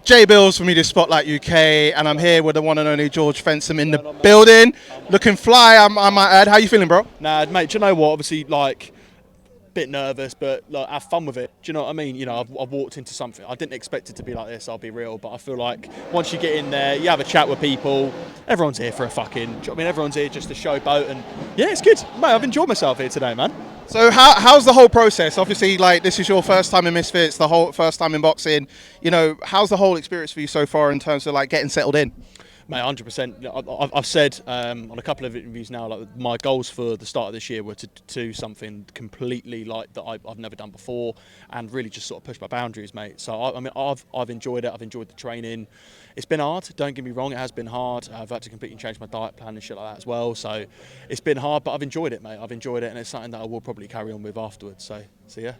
J Bills for Media Spotlight UK, and I'm here with the one and only George Fensom in the building. Looking fly, I might add. How you feeling, bro? Nah, mate, do you know what? Obviously, like, bit nervous, but like, have fun with it. Do you know what I mean? You know, I've walked into something. I didn't expect it to be like this, I'll be real, but I feel like once you get in there, you have a chat with people, everyone's here for a fucking, do you know what I mean? Everyone's here just to showboat, and yeah, it's good. Mate, I've enjoyed myself here today, man. So how's the whole process? Obviously, like, this is your first time in Misfits, the whole first time in boxing. You know, how's the whole experience for you so far in terms of like getting settled in? Mate, 100%. I've said on a couple of interviews now, like my goals for the start of this year were to do something completely like that I've never done before, and really just sort of push my boundaries, mate. So I mean, I've enjoyed it. I've enjoyed the training. It's been hard. Don't get me wrong. It has been hard. I've had to completely change my diet plan and shit like that as well. So it's been hard, but I've enjoyed it, mate. I've enjoyed it, and it's something that I will probably carry on with afterwards. So yeah.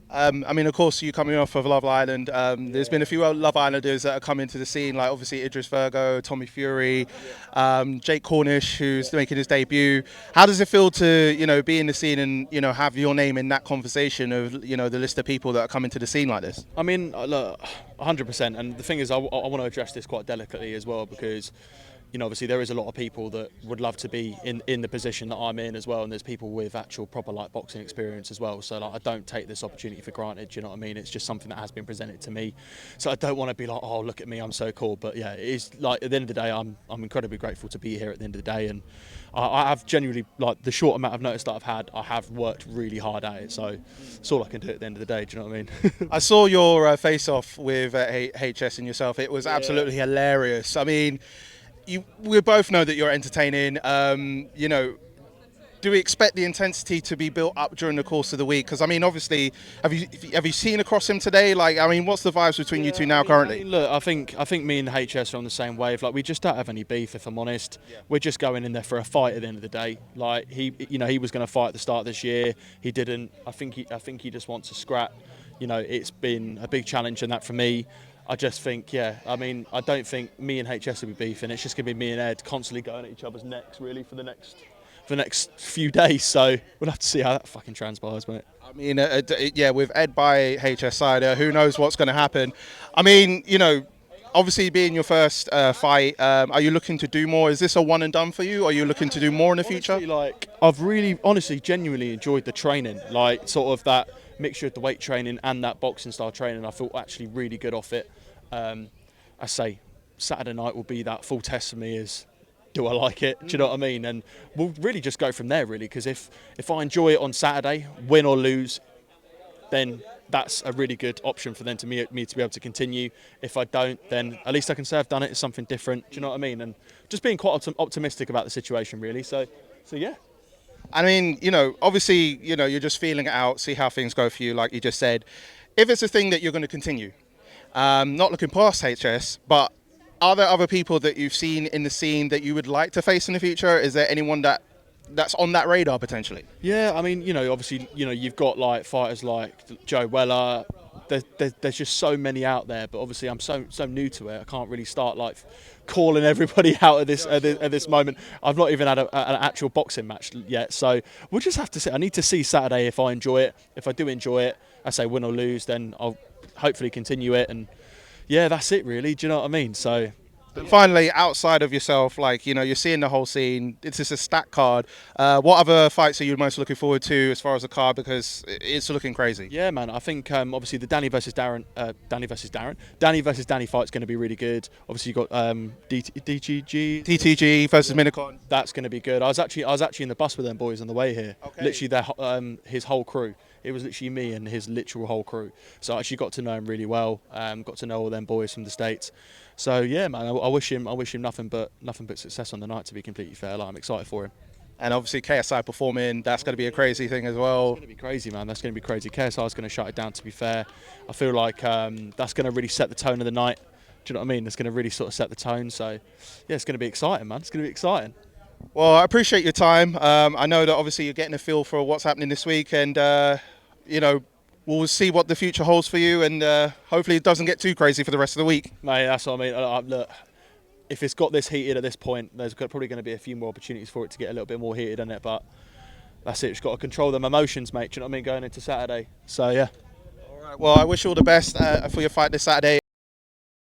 I mean, of course, you coming off of Love Island. There's been a few Love Islanders that are coming to the scene, like obviously Idris Virgo, Tommy Fury, Jake Cornish, who's making his debut. How does it feel to, be in the scene and, have your name in that conversation of, the list of people that are coming to the scene like this? I mean, look, 100%. And the thing is, I want to address this quite delicately as well, because obviously there is a lot of people that would love to be in the position that I'm in as well, and there's people with actual proper like boxing experience as well. So like, I don't take this opportunity for granted. Do you know what I mean? It's just something that has been presented to me. So I don't want to be like, oh, look at me, I'm so cool. But yeah, it is like at the end of the day, I'm incredibly grateful to be here at the end of the day, and I have genuinely, like, the short amount of notice that I've had, I have worked really hard at it. So it's all I can do at the end of the day. Do you know what I mean? I saw your face-off with HS and yourself. It was absolutely hilarious. I mean, we both know that you're entertaining. Do we expect the intensity to be built up during the course of the week? Because I mean, obviously, have you seen across him today? Like, I mean, what's the vibes between you two now currently? Look, I think me and HS are on the same wave. Like, we just don't have any beef, if I'm honest. Yeah. We're just going in there for a fight at the end of the day. Like, he was going to fight at the start of this year. He didn't. I think he just wants to scrap. It's been a big challenge, and that for me. I just think, I mean, I don't think me and HS will be beefing. It's just going to be me and Ed constantly going at each other's necks, really, for the next few days. So we'll have to see how that fucking transpires, mate. I mean, with Ed by HS side, who knows what's going to happen? I mean, obviously being your first fight, are you looking to do more? Is this a one and done for you? Or are you looking to do more in the future? Like, I've really, honestly, genuinely enjoyed the training. Like, sort of that mixture of the weight training and that boxing style training. I feel actually really good off it. I say Saturday night will be that full test for me, is do I like it? Do you know what I mean? And we'll really just go from there, really, because if I enjoy it on Saturday, win or lose, then that's a really good option for them to me to be able to continue. If I don't, then at least I can say I've done it. It's something different. Do you know what I mean? And just being quite optimistic about the situation, really. So yeah. I mean, obviously, you're just feeling it out, see how things go for you, like you just said. If it's a thing that you're going to continue, not looking past HS, but are there other people that you've seen in the scene that you would like to face in the future? Is there anyone that's on that radar potentially? Yeah, I mean, obviously, you've got like fighters like Joe Weller. There's just so many out there, but obviously I'm so new to it. I can't really start like calling everybody out at this moment. I've not even had an actual boxing match yet, so we'll just have to see. I need to see Saturday if I enjoy it. If I do enjoy it, I say win or lose, then I'll hopefully continue it. And yeah, that's it really. Do you know what I mean? So. But finally, outside of yourself, like, you're seeing the whole scene. It's just a stacked card. What other fights are you most looking forward to as far as the card? Because it's looking crazy. Yeah, man. I think obviously the Danny versus Danny fight's going to be really good. Obviously you've got TTG versus Minicon. That's going to be good. I was actually in the bus with them boys on the way here. Okay. Literally, his whole crew. It was literally me and his literal whole crew. So I actually got to know him really well. Got to know all them boys from the States. So yeah, man, I wish him nothing but success on the night. To be completely fair, like, I'm excited for him. And obviously KSI performing, that's going to be a crazy thing as well. It's going to be crazy, man. That's going to be crazy. KSI is going to shut it down. To be fair, I feel like that's going to really set the tone of the night. Do you know what I mean? It's going to really sort of set the tone. So yeah, it's going to be exciting, man. It's going to be exciting. Well, I appreciate your time. I know that obviously you're getting a feel for what's happening this week, and we'll see what the future holds for you, and hopefully it doesn't get too crazy for the rest of the week. Mate, that's what I mean. Look, if it's got this heated at this point, there's probably going to be a few more opportunities for it to get a little bit more heated in it, but that's it. Just got to control them emotions, mate. Do you know what I mean? Going into Saturday. So, yeah. All right. Well, I wish you all the best for your fight this Saturday.